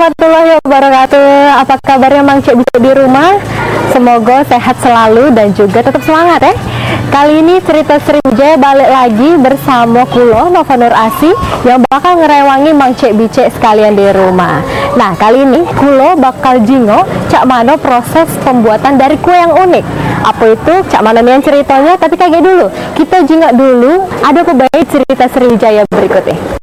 warahmatullahi wabarakatuh. Apa kabarnya Mang Cek bisa di rumah? Semoga sehat selalu dan juga tetap semangat ya. Kali ini cerita Sriwijaya balik lagi bersama Kulo Nova Nur Asi yang bakal ngerewangi Mang Cek Bicek sekalian di rumah. Nah, kali ini Kulo bakal jingo cak mano proses pembuatan dari kue yang unik. Apa itu? Cak mano yang ceritanya, tapi kaget dulu. Kita jingo dulu ada kebaik cerita Sriwijaya berikutnya.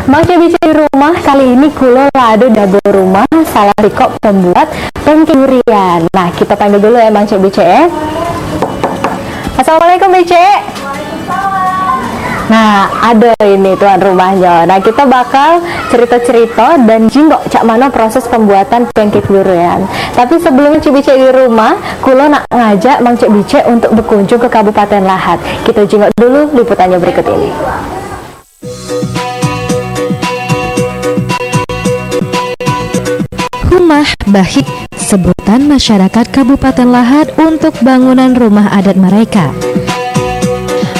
Mang Cek Bicek di rumah kali ini Kulo lado dabo rumah salah rikok pembuat pancake durian. Nah, kita panggil dulu ya Mang Cek Bicek ya. Assalamualaikum Bicek. Nah, ada ini tuan rumahnya. Nah, kita bakal cerita-cerita dan jinggok cak mana proses pembuatan pancake durian. Tapi sebelum Cek Bicek di rumah, Kulo nak ngajak Mang Cek Bicek untuk berkunjung ke Kabupaten Lahat. Kita jinggok dulu liputannya berikut ini. Rumah Bahik, sebutan masyarakat Kabupaten Lahat untuk bangunan rumah adat mereka.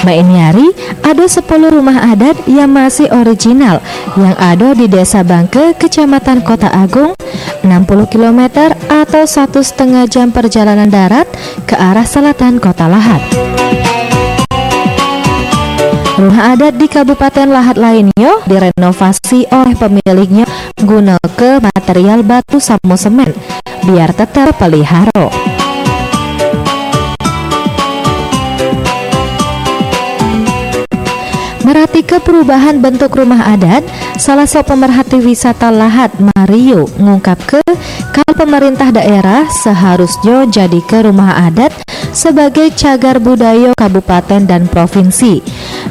Mbak Iniari, ada 10 rumah adat yang masih original yang ada di Desa Bangke, Kecamatan Kota Agung, 60 km atau 1,5 jam perjalanan darat ke arah selatan Kota Lahat. Rumah adat di Kabupaten Lahat lainnya direnovasi oleh pemiliknya guna ke material batu sama semen biar tetap pelihara. Merhati ke perubahan bentuk rumah adat, salah satu pemerhati wisata Lahat, Mario, ngungkap ke kalau pemerintah daerah seharusnya jadi ke rumah adat sebagai cagar budaya kabupaten dan provinsi,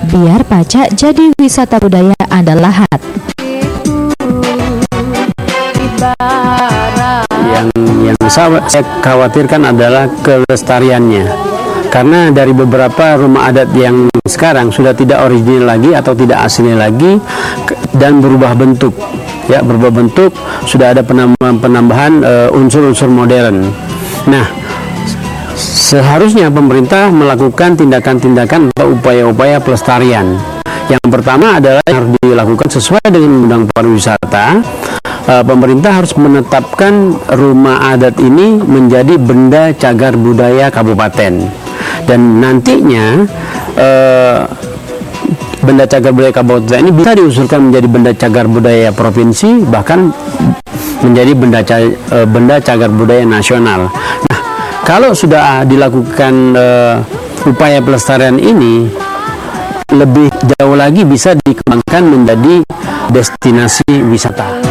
biar pacak jadi wisata budaya adat Lahat. Yang saya khawatirkan adalah kelestariannya. Karena dari beberapa rumah adat yang sekarang sudah tidak original lagi atau tidak asli lagi dan berubah bentuk, ya berubah bentuk, sudah ada penambahan unsur-unsur modern. Nah, seharusnya pemerintah melakukan tindakan-tindakan atau upaya-upaya pelestarian. Yang pertama adalah yang harus dilakukan sesuai dengan Undang Pariwisata. Pemerintah harus menetapkan rumah adat ini menjadi benda cagar budaya kabupaten. Dan nantinya benda cagar budaya kabupaten ini bisa diusulkan menjadi benda cagar budaya provinsi, bahkan menjadi benda cagar budaya nasional. Nah, kalau sudah dilakukan upaya pelestarian ini, lebih jauh lagi bisa dikembangkan menjadi destinasi wisata.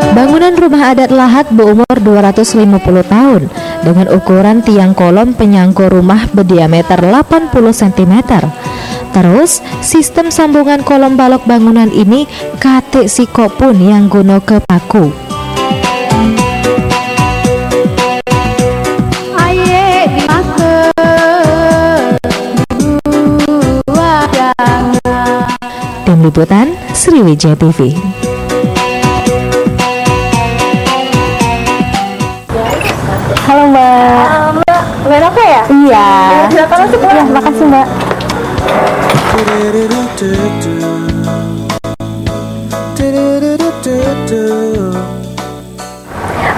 Bangunan rumah adat Lahat berumur 250 tahun dengan ukuran tiang kolom penyangga rumah berdiameter 80 cm. Terus, sistem sambungan kolom balok bangunan ini katik sikok pun yang guna ke paku. Tim Liputan Sriwijaya TV. Halo Mbak. Mbak, Mbak Nova ya? Iya. Silakan masuk Mbak. Ya, makasih Mbak.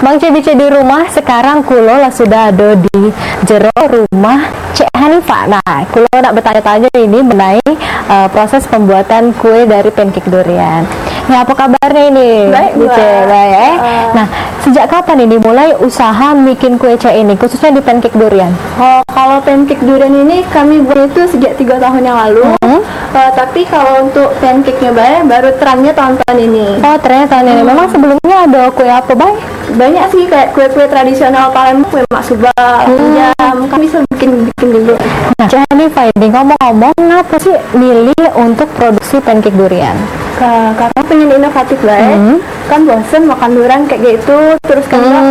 Mang Cek Bicek di rumah sekarang Kulo lah sudah ada di jero rumah Cek Hanifah. Nah, Kulo nak bertanya-tanya ini mengenai proses pembuatan kue dari pancake durian. Ya, apa kabarnya ini? Baik, Bicek, baik. Nah, sejak kapan ini mulai usaha bikin kue Cek ini, khususnya di pancake durian? Oh, kalau pancake durian ini kami buat itu sejak 3 tahun yang lalu. Tapi kalau untuk pancake-nya baru terangnya tahun-tahun ini. Oh, ternyata tahun ini. Memang sebelumnya ada kue apa, Bay? Banyak sih kayak kue-kue tradisional Palembang, kue maksubah, jam. Kami bisa bikin dulu. Nah, Cek Hanifah ini ngomong-ngomong, kenapa sih milih untuk produksi pancake durian? Karena pengen inovatif lah ya. kan bosen makan durian kayak gitu terus kan Mbak.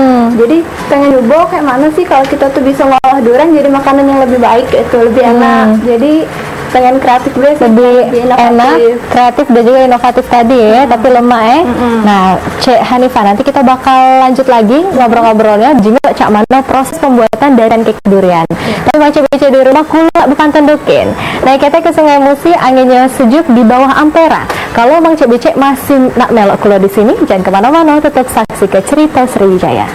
Jadi pengen nyoba kayak mana sih kalau kita tuh bisa ngolah durian jadi makanan yang lebih baik gitu, lebih enak. Jadi pengen kreatif dulu sih, lebih enak, kreatif dan juga inovatif tadi ya, tapi lemak ya. Nah, Cek Hanifah, nanti kita bakal lanjut lagi ngobrol-ngobrolnya juga cak mana proses pembuatan dari pancake durian. Tapi macam baca di rumah kulo bukan tendokin. Nah, kita ke Sungai Musi, anginnya sejuk di bawah Ampera. Kalau Bang Cek Becek masih nak melok kulo di sini, jangan kemana-mana, tetap saksi ke cerita Sriwijaya.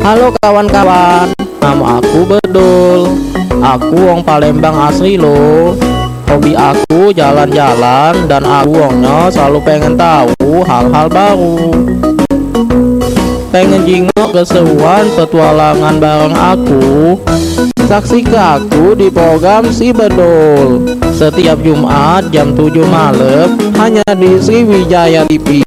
Halo kawan-kawan, nama aku Bedul. Aku wong Palembang asli loh. Hobi aku jalan-jalan dan aku wongnya selalu pengen tahu hal-hal baru. Pengen jingok keseruan petualangan bareng aku. Saksikan aku di program Si Bedul setiap Jumat jam 7 malam hanya di Sriwijaya TV.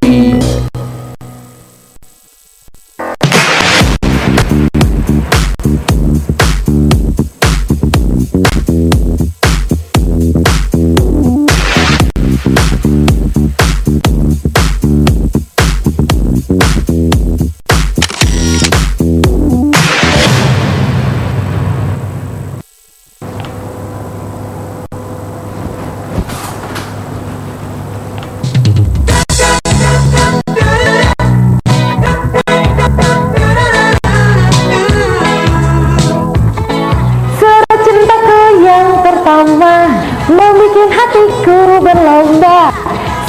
Membikin hatiku berlomba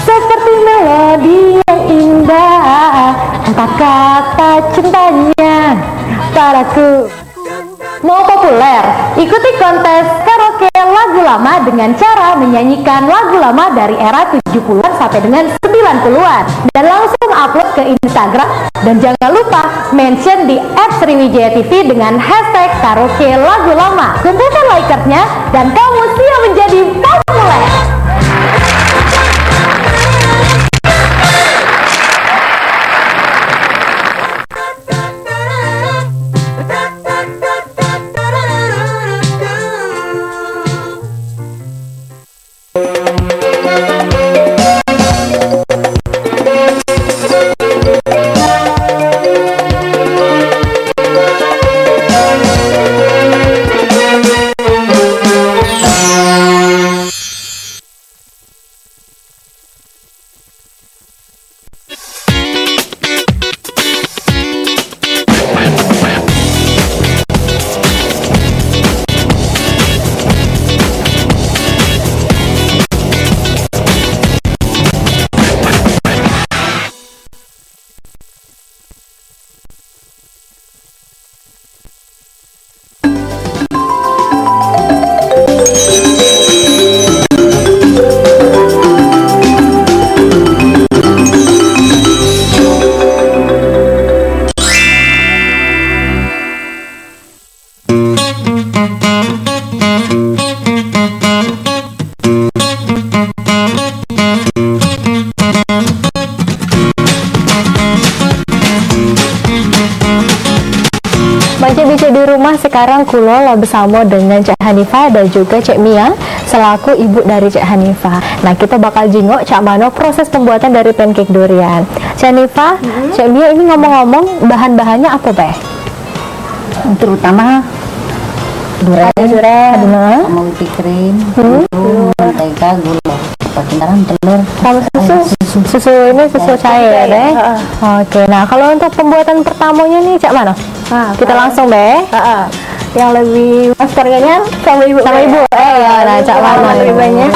seperti melodi yang indah, entah kata cintanya padaku. Mau populer? Ikuti kontes karaoke lagu lama dengan cara menyanyikan lagu lama dari era 70-an sampai dengan 90-an dan langsung upload ke Instagram, dan jangan lupa mention di @sriwijaya.tv dengan hashtag karaoke lagu lama. Kumpulkan likersnya dan kamu siap menjadi populer. Masih bisa di rumah sekarang kulo bersama dengan Cek Hanifah dan juga Cek Mia selaku ibu dari Cek Hanifah. Nah, kita bakal jingok Cak Mano proses pembuatan dari pancake durian. Cek Hanifah, Cek Mia ini ngomong-ngomong bahan-bahannya apa, Teh? Terutama durian, sama whipping cream, mentega, gula, pakai garam, telur, Sama susu ini susu cair deh. Oke, nah kalau untuk pembuatan pertamanya nih Cak Mano, kita langsung deh. Yang lebih masternya sama ibu. Sama ibu, ya, nah Cak Mano lebih banyak.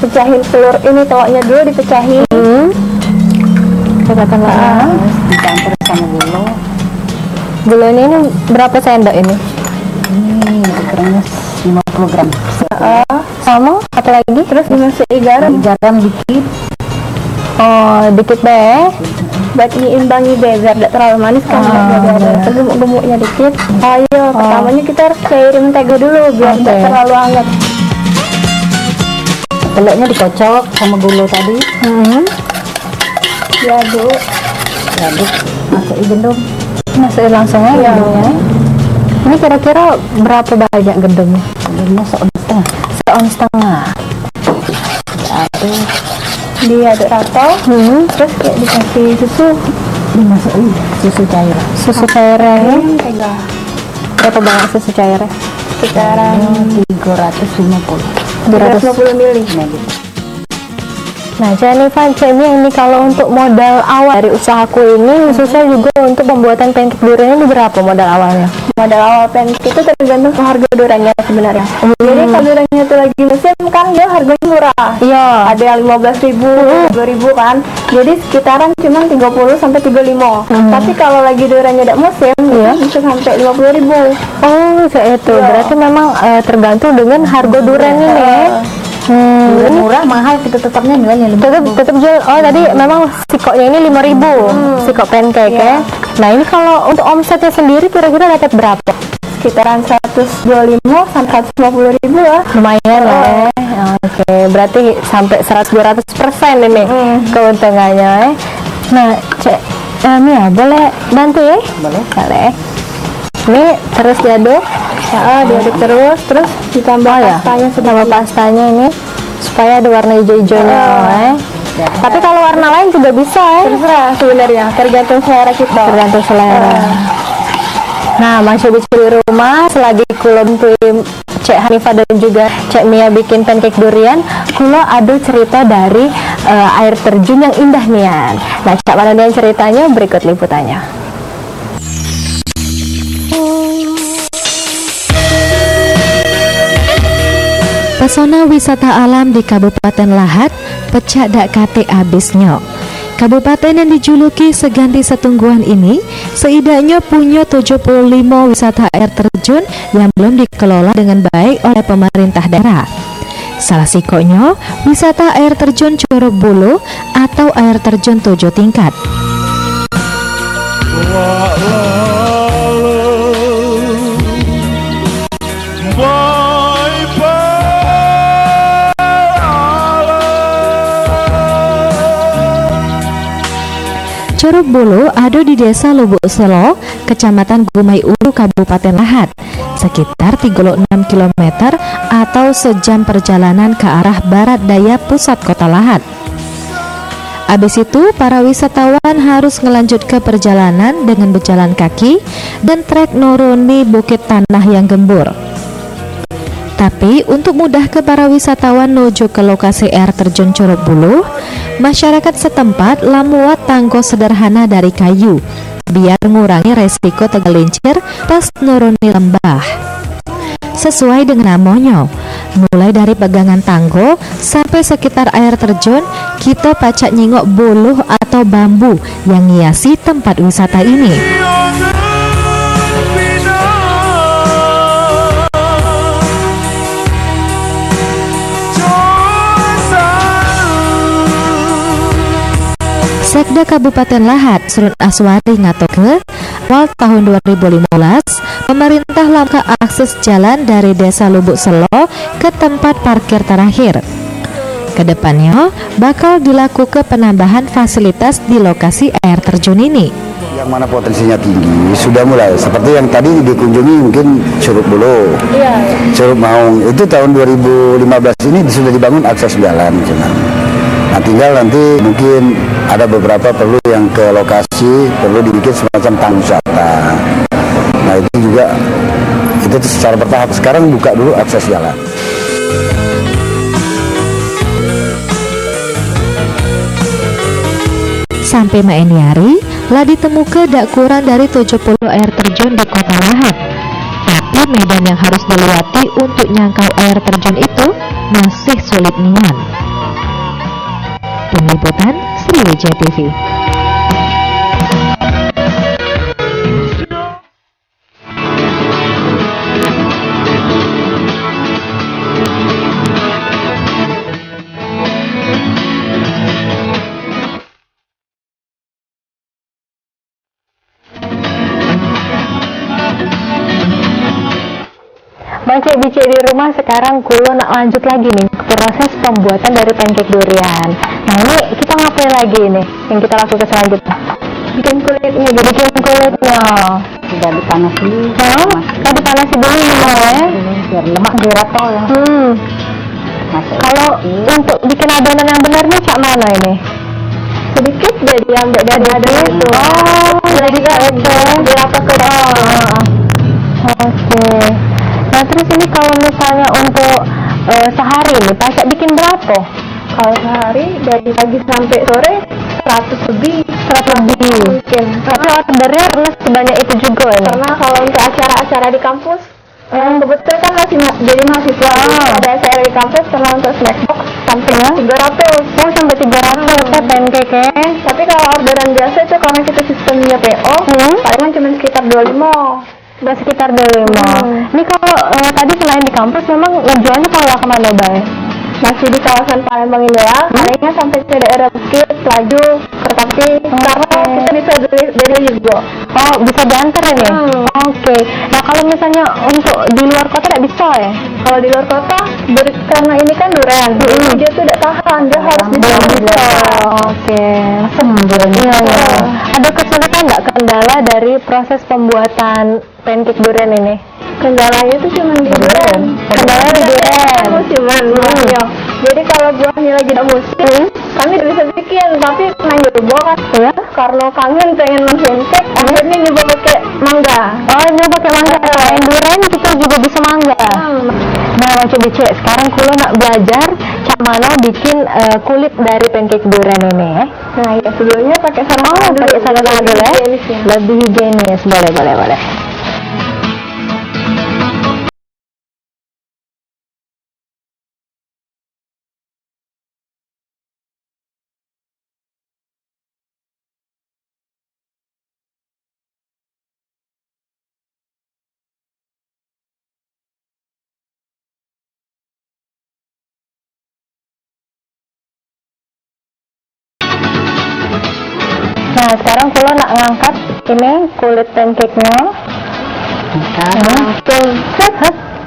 Pecahin telur ini, telurnya dulu dipecahin. Coba teman. dicampur sama gula. Gulanya ini berapa sendok ini? Ini ukurannya 50 gram. Sama apa lagi? Terus dimasukin garam Garam dikit, Oh, dikit deh. buat diimbangi deh biar tidak terlalu manis kan, biar ada gemuk-gemuknya dikit. Ayo, pertamanya kita harus cairin mentega dulu biar tidak terlalu hangat. telurnya dikocok sama gula tadi, Diaduk. diaduk, masukin gendong. Masukin langsung aja gendumnya. Ini kira-kira berapa banyak gendumnya? Gendongnya setengah. Seon setengah. Diaduk, Diaduk rata. Terus kayak dikasih susu. dimasukin susu cair. Susu cairnya Mentega. berapa banyak susu cairnya? Sekarang 350. 250 ml. Nah, gitu. Nah, Jennifer, ini kalau untuk modal awal dari usahaku ini, khususnya juga untuk pembuatan pancake durian ini berapa modal awalnya? Modal awal pancake itu tergantung harga duriannya sebenarnya. Jadi kalau duriannya itu lagi musim kan dia harganya murah. Iya. Ada yang 15.000, 20.000 kan. Jadi sekitaran cuma 30 sampai 35. Tapi kalau lagi duriannya tidak musim, bisa sampai 50.000. Oh, kayak itu. Berarti memang tergantung dengan harga durian ini. Durian murah, mahal, kita tetapnya nilainya Tetap jual. Oh, tadi memang sikoknya ini 5.000 sikok pancake ya. Nah, ini kalau untuk omsetnya sendiri kira-kira dapat berapa? Sekitaran 125 sampai 150.000 lah. Lumayan lah ya. Oke, berarti sampai 100-200% ini keuntungannya ya. Nah, Cek Mia, boleh bantu ya? Boleh. Ini terus diaduk. Diaduk terus ditambah pastanya Sama pastanya ini supaya ada warna hijau-hijaunya Tapi kalau warna lain juga bisa ya. terserah sebenarnya, tergantung selera kita. Tergantung selera. Nah, masih di rumah selagi kulon tim Cek Hanifah dan juga Cek Mia bikin pancake durian, kulo ada cerita dari air terjun yang indah nian. Nah, Cak mana yang ceritanya berikut liputannya. Pesona wisata alam di Kabupaten Lahat pecah dak kate abisnya. Kabupaten yang dijuluki seganti setungguan ini setidaknya punya 75 wisata air terjun yang belum dikelola dengan baik oleh pemerintah daerah. Salah sikonya wisata air terjun Curug Bulu atau air terjun 7 tingkat. Curug Bulu ada di Desa Lubuk Selo, Kecamatan Gumai Ulu, Kabupaten Lahat, sekitar 36 km atau sejam perjalanan ke arah barat daya pusat kota Lahat. Habis itu, para wisatawan harus melanjut ke perjalanan dengan berjalan kaki dan trek nuruni bukit tanah yang gembur. Tapi untuk mudah ke para wisatawan menuju ke lokasi air terjun Curug Bulu, masyarakat setempat lamuat tanggo sederhana dari kayu biar mengurangi resiko tergelincir pas nuruni lembah. Sesuai dengan namanya, mulai dari pegangan tanggo sampai sekitar air terjun, kita pacak nyingok buluh atau bambu yang hiasi tempat wisata ini. Sekda Kabupaten Lahat Surun Aswari ngatoke awal tahun 2015 pemerintah langkah akses jalan dari Desa Lubuk Selo ke tempat parkir terakhir. Kedepannya bakal dilakukan penambahan fasilitas di lokasi air terjun ini. Yang mana potensinya tinggi sudah mulai seperti yang tadi dikunjungi mungkin Curug Bulu, Curug Maung itu tahun 2015 ini sudah dibangun akses jalan. Nah tinggal nanti mungkin ada beberapa perlu yang ke lokasi perlu dibikin semacam tanggung wisata. Nah itu juga itu secara bertahap. Sekarang buka dulu akses jalan. Sampai Maeniari, lah ditemukan dak kurang dari 70 air terjun di Kota Lahat. Tapi medan yang harus dilewati untuk nyangkau air terjun itu masih sulit nian. Tim Liputan Sriwijaya TV. Bicik-bicik di rumah sekarang kulo nak lanjut lagi nih ke proses pembuatan dari pancake durian. Nah ini kita ngapain lagi nih yang kita lakukan selanjutnya? Bikin kulitnya, bikin kulitnya. Sudah dipanas dulu. Tadi panasi dulu ya. Biar lemak dirata ya. Kalau untuk bikin adonan yang benar nih cak mana ini? Sedikit jadi ambil dari adonan itu. Jadi dirata ke Oke. Nah terus ini kalau misalnya untuk sehari nih, Pasca bikin berapa? Kalau sehari dari pagi sampai sore 100 lebih. Mungkin. Tapi ordernya pernah sebanyak itu juga ini? Karena kalau untuk acara-acara di kampus, kebetulan kan masih jadi mahasiswa. Ada acara di kampus karena untuk snack box sampai 300. Oh sampai 300 ya pancake ya. Tapi kalau orderan biasa itu karena kita sistemnya PO, palingan cuma sekitar 25. Udah sekitar 25. Ini kalau tadi selain di kampus memang ngejualnya kalau kemana Bay? Masih di kawasan Palembang ini ya, palingnya sampai ke daerah Bukit, Pelaju, Kertapati, karena kita bisa beli juga. Oh bisa diantar ini? Oke. Nah kalau misalnya untuk di luar kota tidak bisa ya? Kalau di luar kota, karena ini kan durian, dia tuh tidak tahan, dia harus bisa. Oke. Iya. Ada kesulitan nggak kendala dari proses pembuatan pancake durian ini? Kendalanya itu cuma di durian. Kendalanya di durian. Musiman, jadi kalau buahnya lagi tidak musim, kami tidak bisa bikin, tapi pernah nyoba kan? Ya. Karena kangen pengen pancake, akhirnya nyoba pakai mangga. Oh, nyoba pakai mangga. Selain durian kita juga bisa mangga. Nah, Bicik, sekarang kulo nak belajar cak mana bikin kulit dari pancake durian ini ya. Nah, ya sebelumnya pakai sarung tangan dulu. Pakai sarung tangan dulu ya. Ya. Lebih higienis, boleh. Nah, sekarang kulo nak ngangkat ini kulit pancake-nya.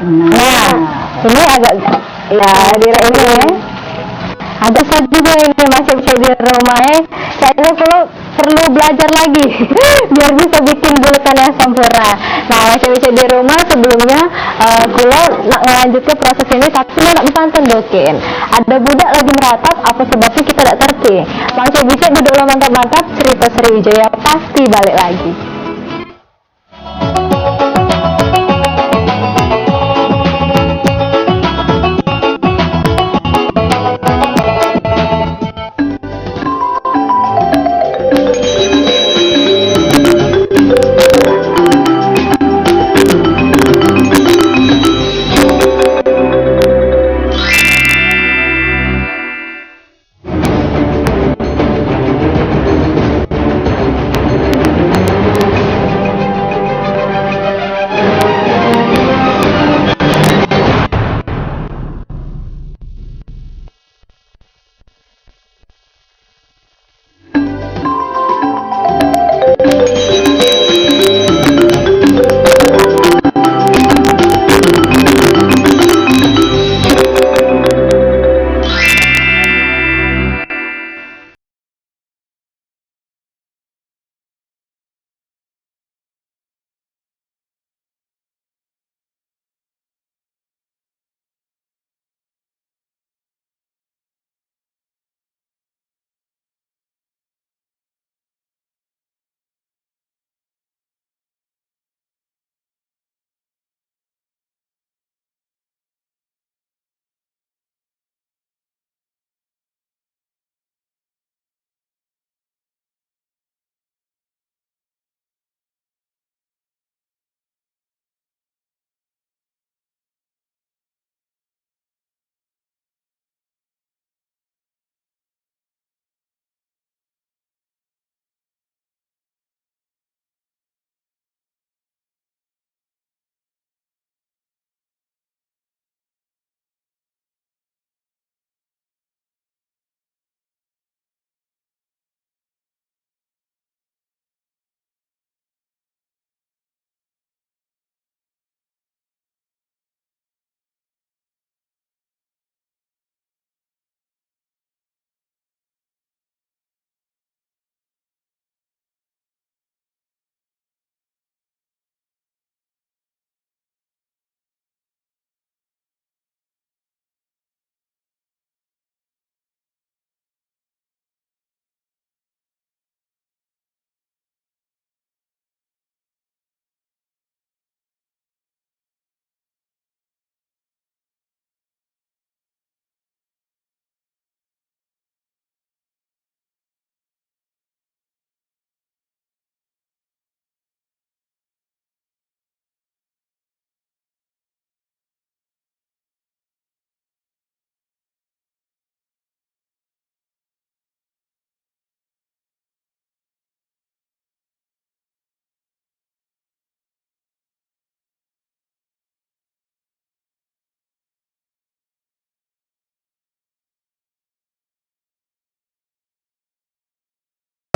Nah, ini agak ya di ini ya. Ada saya juga ini masih bisa di rumah ya. Kayaknya kulo perlu belajar lagi biar bisa bikin bulutan yang sempurna. Nah, masih bisa di rumah sebelumnya kulo nak lanjut ke proses ini tapi kulo nak bisa dokin. Ada budak lagi meratap apa sebabnya kita tidak terti. Masih bisa duduk mantap-mantap cerita Sriwijaya pasti balik lagi.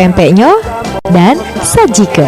pempeknya dan sajike.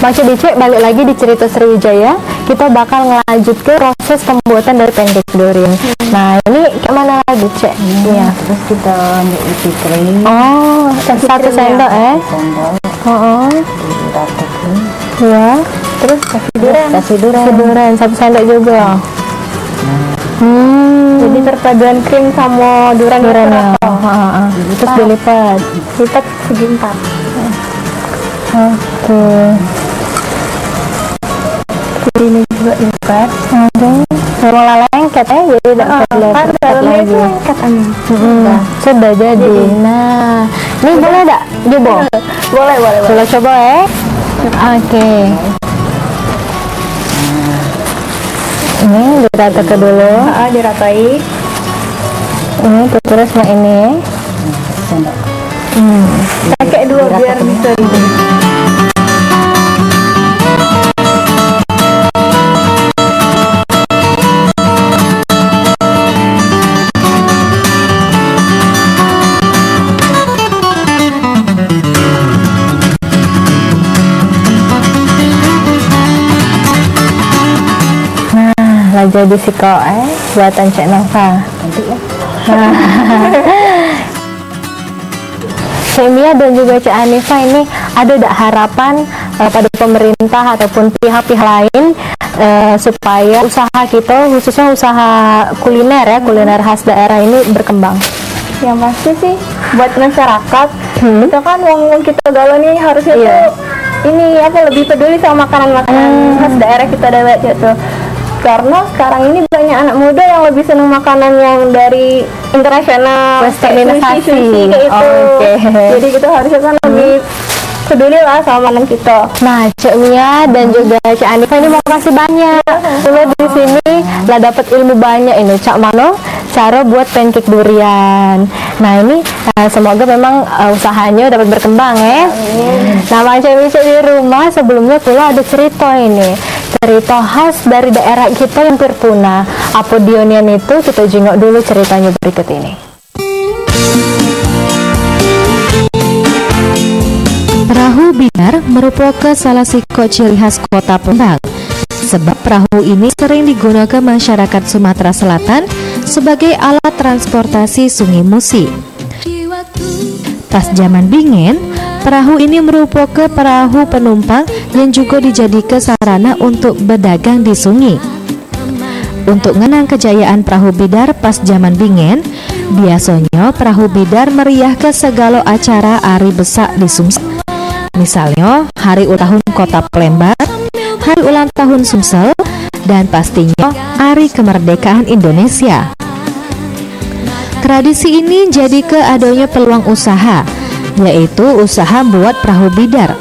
Bang Cek balik lagi di cerita Sriwijaya, kita bakal ngelanjut ke proses pembuatan dari pancake durian. Nah ini gimana lagi Cek? Iya. Terus kita ambil ubi kering. Oh, satu sendok Sendok. Oh, Diratakan. ya. Terus Kasih durian. durian satu sendok juga. Jadi perpaduan krim sama durian Durian ya. rata. Terus dilipat. Lipat segi 4. Oke. Ini juga lipat. Mulai lengket ya, jadi tidak perlu Kan lipat dalamnya itu lagi. lengket. Sudah jadi. Nah, ini boleh tak coba? Boleh. Boleh coba ya? Oke. Ini diratakan dulu. Diratai. Ini terus nah ini. Sendok. Pakai 2 biar bisa. Lah jadi siko buatan Cek Nova. Nanti ya. Cek Mia dan juga Cek Anifa ini ada tak harapan pada pemerintah ataupun pihak-pihak lain supaya usaha kita khususnya usaha kuliner ya, kuliner khas daerah ini berkembang? Yang pasti sih buat masyarakat itu kan wong kita galau nih harusnya tuh ini apa lebih peduli sama makanan-makanan khas daerah kita dewek gitu. Karena sekarang ini banyak anak muda yang lebih senang makanan yang dari internasional, Westernisasi. sushi kayak itu. Oke. Jadi kita harusnya kan lebih peduli lah sama makanan kita. Nah, Cek Mia dan juga Cek Anifa ini mau kasih banyak. Cuma di sini lah dapat ilmu banyak ini. Cak Mano cara buat pancake durian. Nah ini semoga memang usahanya dapat berkembang ya. Nah Bang Cek di rumah sebelumnya pula ada cerita ini. Cerita khas dari daerah kita yang hampir punah. Apa Dionian itu kita jengok dulu ceritanya berikut ini. Perahu Bidar merupakan salah satu ciri khas kota Palembang. Sebab perahu ini sering digunakan masyarakat Sumatera Selatan sebagai alat transportasi Sungai Musi. Pas zaman dingin, perahu ini merupakan perahu penumpang yang juga dijadikan sarana untuk berdagang di sungai. Untuk mengenang kejayaan perahu Bidar pas zaman dingin, biasanya perahu Bidar meriah ke segala acara hari besar di Sumsel. Misalnya hari ulang tahun kota Palembang, hari ulang tahun Sumsel, dan pastinya hari kemerdekaan Indonesia. Tradisi ini jadi keadanya peluang usaha, yaitu usaha buat perahu Bidar.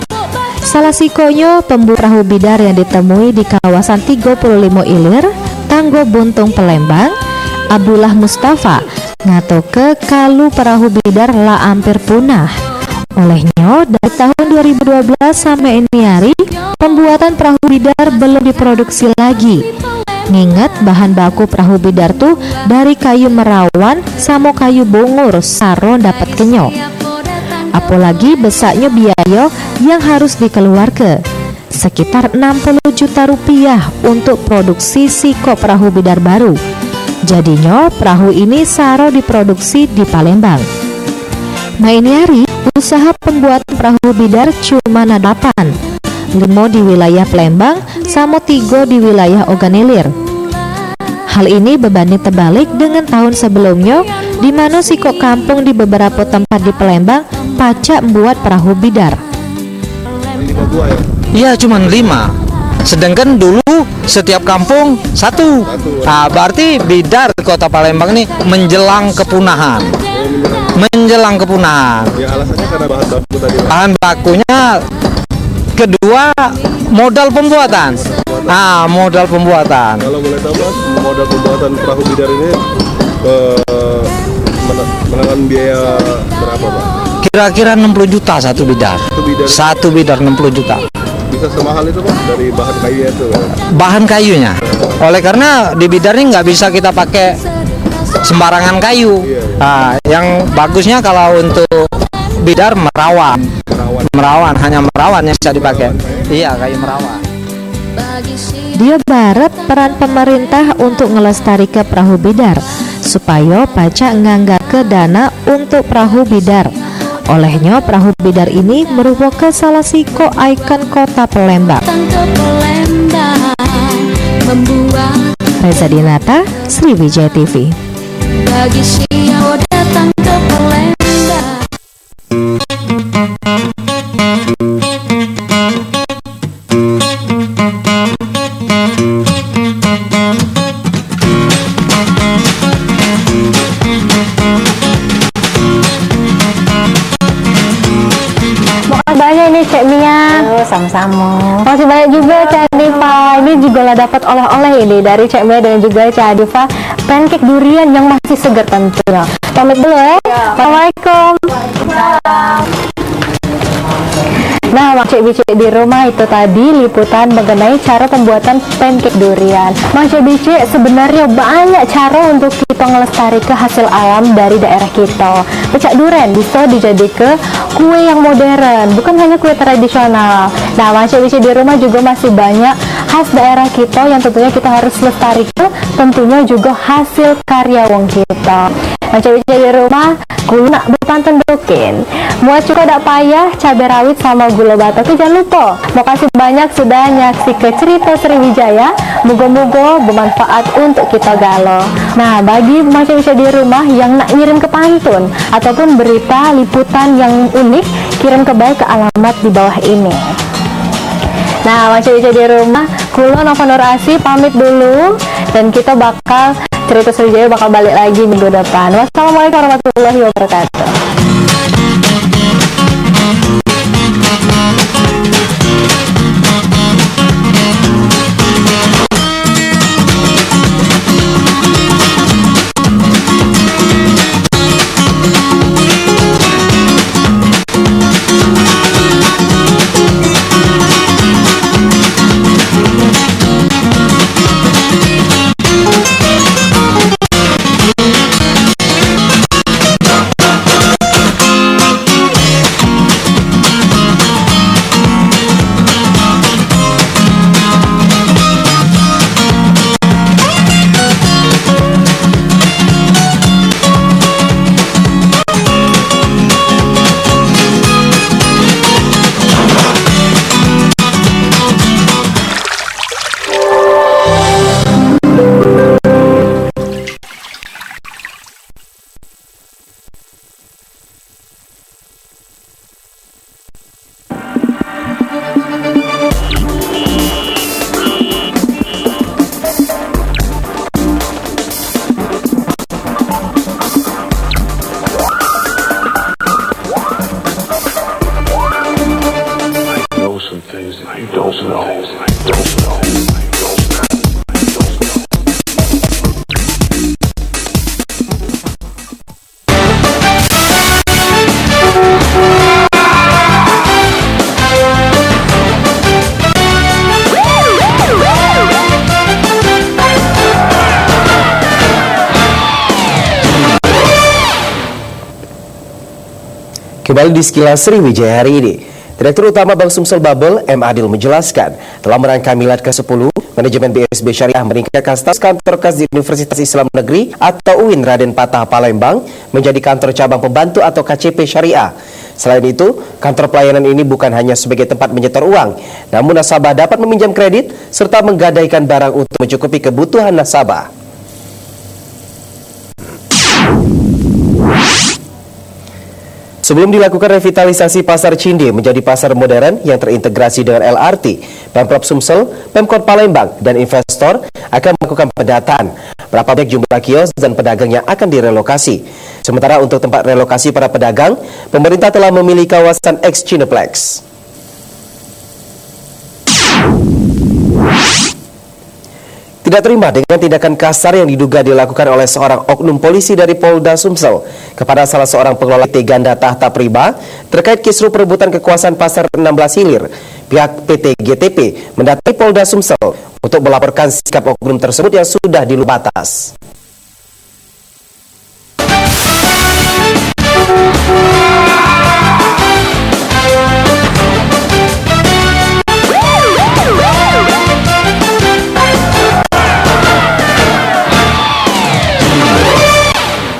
Salah sikonya pembuat perahu Bidar yang ditemui di kawasan 35 Ilir, Tanggo Buntung Palembang, Abdullah Mustafa, ngato ke kalu perahu Bidar lah hampir punah. Olehnya dari tahun 2012 sampai ini hari, pembuatan perahu Bidar belum diproduksi lagi. Nginget bahan baku perahu Bidar tuh dari kayu merawan sama kayu bongur saro dapat kenyo. Apalagi besarnya biaya yang harus dikeluarkan. sekitar 60 juta rupiah untuk produksi Siko perahu bidar baru. Jadinya perahu ini saro diproduksi di Palembang. Mainiari, usaha pembuatan perahu bidar cuma nadapan 5 di wilayah Palembang sama 3 di wilayah Oganilir. Hal ini berbanding terbalik dengan tahun sebelumnya, di mana Siko kampung di beberapa tempat di Palembang pacak membuat perahu bidar. Iya, cuma 5. Sedangkan dulu setiap kampung 1. Nah, berarti bidar kota Palembang ini menjelang kepunahan. Menjelang kepunahan. Ya alasannya karena bahan baku tadi. Bahan bakunya, kedua modal pembuatan. Nah, modal pembuatan. Kalau boleh tahu Mas, modal pembuatan perahu bidar ini menelan biaya berapa Pak? Kira-kira 60 juta satu bidar. Satu bidar 60 juta. Bisa semahal itu Pak dari bahan kayu itu kan? Bahan kayunya. Oleh karena di bidar ini nggak bisa kita pakai sembarangan kayu. Nah, yang bagusnya kalau untuk bidar merawan, hanya merawan yang bisa dipakai. Iya, kayu merawan. Dia barat peran pemerintah untuk ngelestarike perahu bidar supaya pacak nganggak ke dana untuk perahu bidar. Olehnya perahu bidar ini merupakan salah siko ikon kota Palembang. Reza Dinata, Sriwijaya TV. Bagi siapa datang ke Palembang. Banyak ini Cek Mia. Sama-sama. Masih banyak juga Cak Diva. Ini juga lah dapat oleh-oleh ini dari Cek Mia dan juga Cak Diva. Pancake durian yang masih segar tentunya. Pamit dulu ya. Assalamualaikum. Nah, Cek Bicik di rumah itu tadi liputan mengenai cara pembuatan pancake durian. Cek Bicik, sebenarnya banyak cara untuk kita ngelestarikan hasil alam dari daerah kita. Pecak durian bisa dijadikan kue yang modern, bukan hanya kue tradisional. Nah, Cek Bicik di rumah juga masih banyak khas daerah kita yang tentunya kita harus lestarikan, tentunya juga hasil karya wong kita. Cek Bicik di rumah, kulo nak berpantun dokin. Muat cukup tak payah, cabai rawit sama gula batu. Jangan lupa, mau kasih banyak sudah nyaksi ke cerita Sriwijaya. Moga-moga bermanfaat untuk kita galau. Nah, bagi macam-macam di rumah yang nak ngirim ke pantun ataupun berita liputan yang unik, kirim ke baik ke alamat di bawah ini. Nah, macam-macam di rumah, kulo Nova Nur Asi pamit dulu dan kita bakal cerita Sriwijaya bakal balik lagi minggu depan. Wassalamualaikum warahmatullahi wabarakatuh. Kembali di Sekilas Sriwijaya hari ini. Direktur Utama Bank Sumsel Babel, M. Adil menjelaskan, dalam rangka Milad ke-10, manajemen BSB Syariah meningkatkan status kantor kas di Universitas Islam Negeri atau UIN Raden Patah Palembang menjadi kantor cabang pembantu atau KCP Syariah. Selain itu, kantor pelayanan ini bukan hanya sebagai tempat menyetor uang, namun nasabah dapat meminjam kredit serta menggadaikan barang untuk mencukupi kebutuhan nasabah. Sebelum dilakukan revitalisasi Pasar Cinde menjadi pasar modern yang terintegrasi dengan LRT, Pemprov Sumsel, Pemkot Palembang, dan investor akan melakukan pendataan berapa banyak jumlah kios dan pedagang yang akan direlokasi. Sementara untuk tempat relokasi para pedagang, pemerintah telah memilih kawasan X Cineplex. Tidak terima dengan tindakan kasar yang diduga dilakukan oleh seorang oknum polisi dari Polda Sumsel kepada salah seorang pengelola PT Ganda Tahta Priba terkait kisru perebutan kekuasaan Pasar 16 Hilir. Pihak PT GTP mendatangi Polda Sumsel untuk melaporkan sikap oknum tersebut yang sudah di luar batas.